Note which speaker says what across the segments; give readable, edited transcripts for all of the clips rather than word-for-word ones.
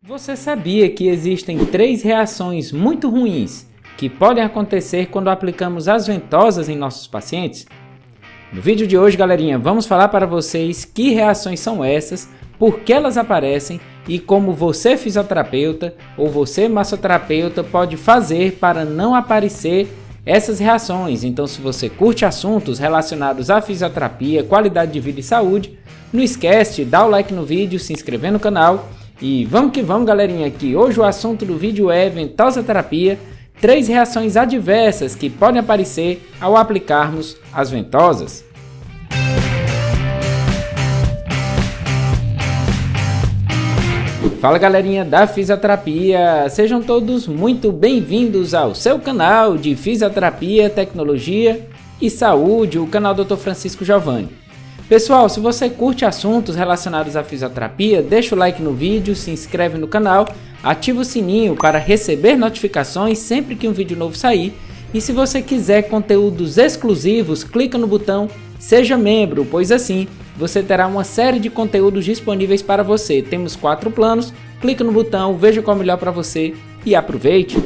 Speaker 1: Você sabia que existem 3 reações muito ruins que podem acontecer quando aplicamos as ventosas em nossos pacientes? No vídeo de hoje, galerinha, vamos falar para vocês que reações são essas, por que elas aparecem e como você, fisioterapeuta ou você, massoterapeuta, pode fazer para não aparecer essas reações. Então, se você curte assuntos relacionados à fisioterapia, qualidade de vida e saúde, não esquece de dar o like no vídeo, se inscrever no canal. E vamos que vamos, galerinha, que hoje o assunto do vídeo é ventosa terapia, 3 reações adversas que podem aparecer ao aplicarmos as ventosas. Fala, galerinha da fisioterapia, sejam todos muito bem-vindos ao seu canal de fisioterapia, tecnologia e saúde, o canal Dr. Francisco Giovanni. Pessoal, se você curte assuntos relacionados à fisioterapia, deixa o like no vídeo, se inscreve no canal, ativa o sininho para receber notificações sempre que um vídeo novo sair. E se você quiser conteúdos exclusivos, clica no botão Seja Membro, pois assim você terá uma série de conteúdos disponíveis para você. Temos 4 planos, clica no botão, veja qual é melhor para você e aproveite!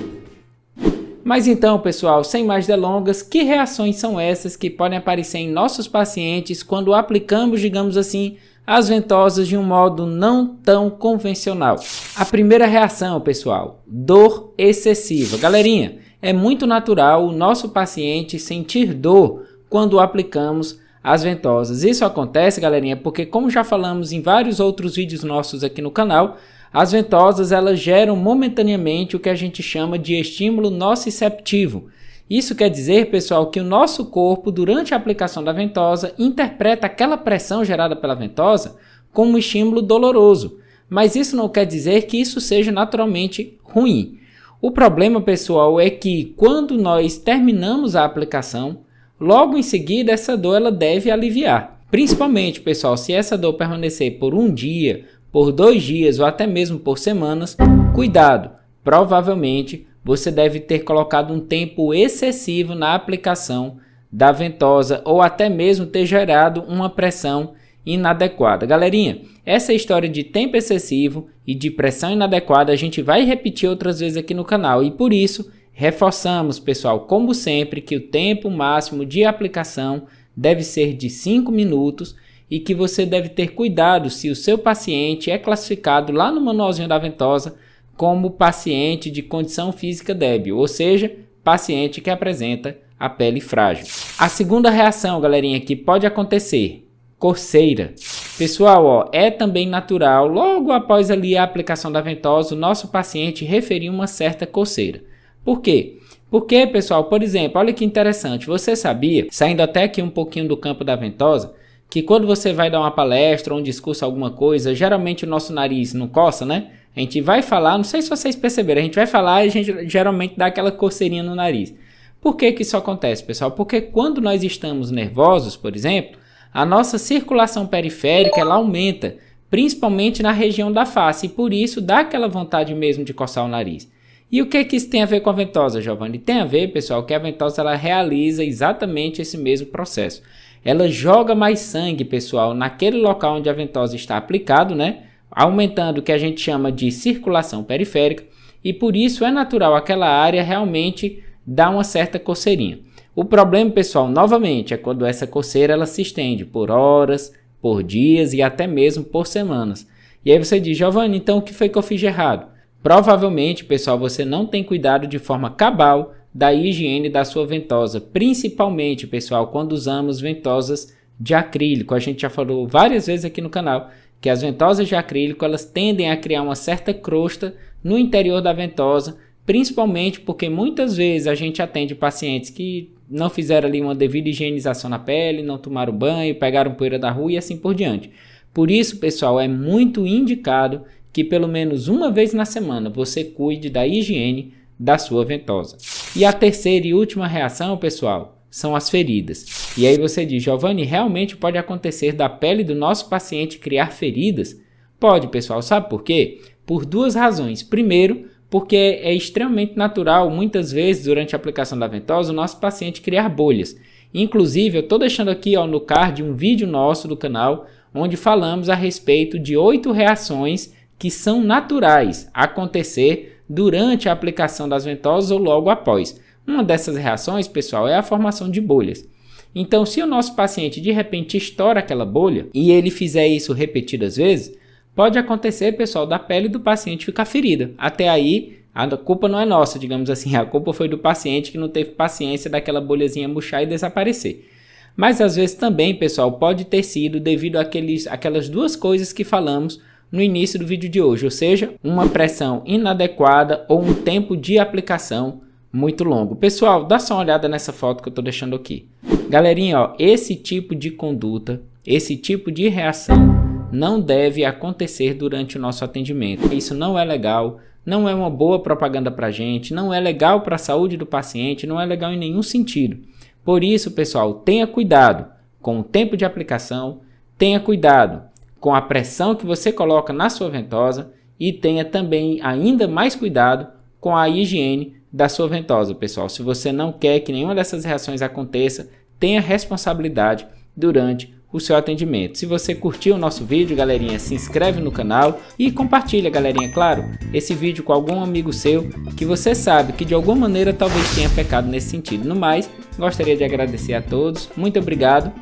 Speaker 1: Mas então, pessoal, sem mais delongas, que reações são essas que podem aparecer em nossos pacientes quando aplicamos, digamos assim, as ventosas de um modo não tão convencional? A primeira reação, pessoal, dor excessiva. Galerinha, é muito natural o nosso paciente sentir dor quando aplicamos as ventosas. Isso acontece, galerinha, porque como já falamos em vários outros vídeos nossos aqui no canal, as ventosas elas geram momentaneamente o que a gente chama de estímulo nociceptivo. Isso quer dizer, pessoal, que o nosso corpo, durante a aplicação da ventosa, interpreta aquela pressão gerada pela ventosa como um estímulo doloroso. Mas isso não quer dizer que isso seja naturalmente ruim. O problema, pessoal, é que quando nós terminamos a aplicação, logo em seguida essa dor ela deve aliviar. Principalmente, pessoal, se essa dor permanecer por um dia, por 2 dias ou até mesmo por semanas, cuidado, provavelmente você deve ter colocado um tempo excessivo na aplicação da ventosa ou até mesmo ter gerado uma pressão inadequada. Galerinha, essa história de tempo excessivo e de pressão inadequada a gente vai repetir outras vezes aqui no canal e por isso reforçamos, pessoal, como sempre, que o tempo máximo de aplicação deve ser de 5 minutos e que você deve ter cuidado se o seu paciente é classificado lá no manualzinho da ventosa como paciente de condição física débil, ou seja, paciente que apresenta a pele frágil. A segunda reação, galerinha, que pode acontecer, coceira. Pessoal, é também natural, logo após ali a aplicação da ventosa, o nosso paciente referir uma certa coceira. Por quê? Porque, pessoal, por exemplo, olha que interessante, você sabia, saindo até aqui um pouquinho do campo da ventosa, que quando você vai dar uma palestra ou um discurso, alguma coisa, geralmente o nosso nariz não coça, né? A gente vai falar, não sei se vocês perceberam, a gente vai falar e a gente geralmente dá aquela coceirinha no nariz. Por que que isso acontece, pessoal? Porque quando nós estamos nervosos, por exemplo, a nossa circulação periférica ela aumenta, principalmente na região da face, e por isso dá aquela vontade mesmo de coçar o nariz. E o que que isso tem a ver com a ventosa, Giovanni? Tem a ver, pessoal, que a ventosa ela realiza exatamente esse mesmo processo. Ela joga mais sangue, pessoal, naquele local onde a ventosa está aplicado, né? Aumentando o que a gente chama de circulação periférica e por isso é natural aquela área realmente dar uma certa coceirinha. O problema, pessoal, novamente, é quando essa coceira ela se estende por horas, por dias e até mesmo por semanas. E aí você diz, Giovanni, então o que foi que eu fiz de errado? Provavelmente, pessoal, você não tem cuidado de forma cabal da higiene da sua ventosa, principalmente, pessoal, quando usamos ventosas de acrílico. A gente já falou várias vezes aqui no canal que as ventosas de acrílico elas tendem a criar uma certa crosta no interior da ventosa, principalmente porque muitas vezes a gente atende pacientes que não fizeram ali uma devida higienização na pele, não tomaram banho, pegaram poeira da rua e assim por diante. Por isso, pessoal, é muito indicado que pelo menos uma vez na semana você cuide da higiene da sua ventosa. E a terceira e última reação, pessoal, são as feridas. E aí você diz, Giovanni, realmente pode acontecer da pele do nosso paciente criar feridas? Pode, pessoal, sabe por quê? Por 2 razões. Primeiro, porque é extremamente natural, muitas vezes, durante a aplicação da ventosa, o nosso paciente criar bolhas. Inclusive, eu estou deixando aqui no card um vídeo nosso do canal, onde falamos a respeito de 8 reações que são naturais acontecer durante a aplicação das ventosas ou logo após. Uma dessas reações, pessoal, é a formação de bolhas. Então, se o nosso paciente de repente estoura aquela bolha e ele fizer isso repetidas vezes, pode acontecer, pessoal, da pele do paciente ficar ferida. Até aí, a culpa não é nossa, digamos assim, a culpa foi do paciente que não teve paciência daquela bolhazinha murchar e desaparecer. Mas às vezes também, pessoal, pode ter sido devido àquelas duas coisas que falamos no início do vídeo de hoje, ou seja, uma pressão inadequada ou um tempo de aplicação muito longo. Pessoal, dá só uma olhada nessa foto que eu estou deixando aqui. Galerinha, ó, esse tipo de conduta, esse tipo de reação não deve acontecer durante o nosso atendimento. Isso não é legal, não é uma boa propaganda para a gente, não é legal para a saúde do paciente, não é legal em nenhum sentido. Por isso, pessoal, tenha cuidado com o tempo de aplicação, tenha cuidado com a pressão que você coloca na sua ventosa e tenha também ainda mais cuidado com a higiene da sua ventosa, pessoal. Se você não quer que nenhuma dessas reações aconteça, tenha responsabilidade durante o seu atendimento. Se você curtiu o nosso vídeo, galerinha, se inscreve no canal e compartilha, galerinha, claro, esse vídeo com algum amigo seu que você sabe que de alguma maneira talvez tenha pecado nesse sentido. No mais, gostaria de agradecer a todos, muito obrigado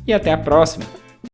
Speaker 1: e até a próxima.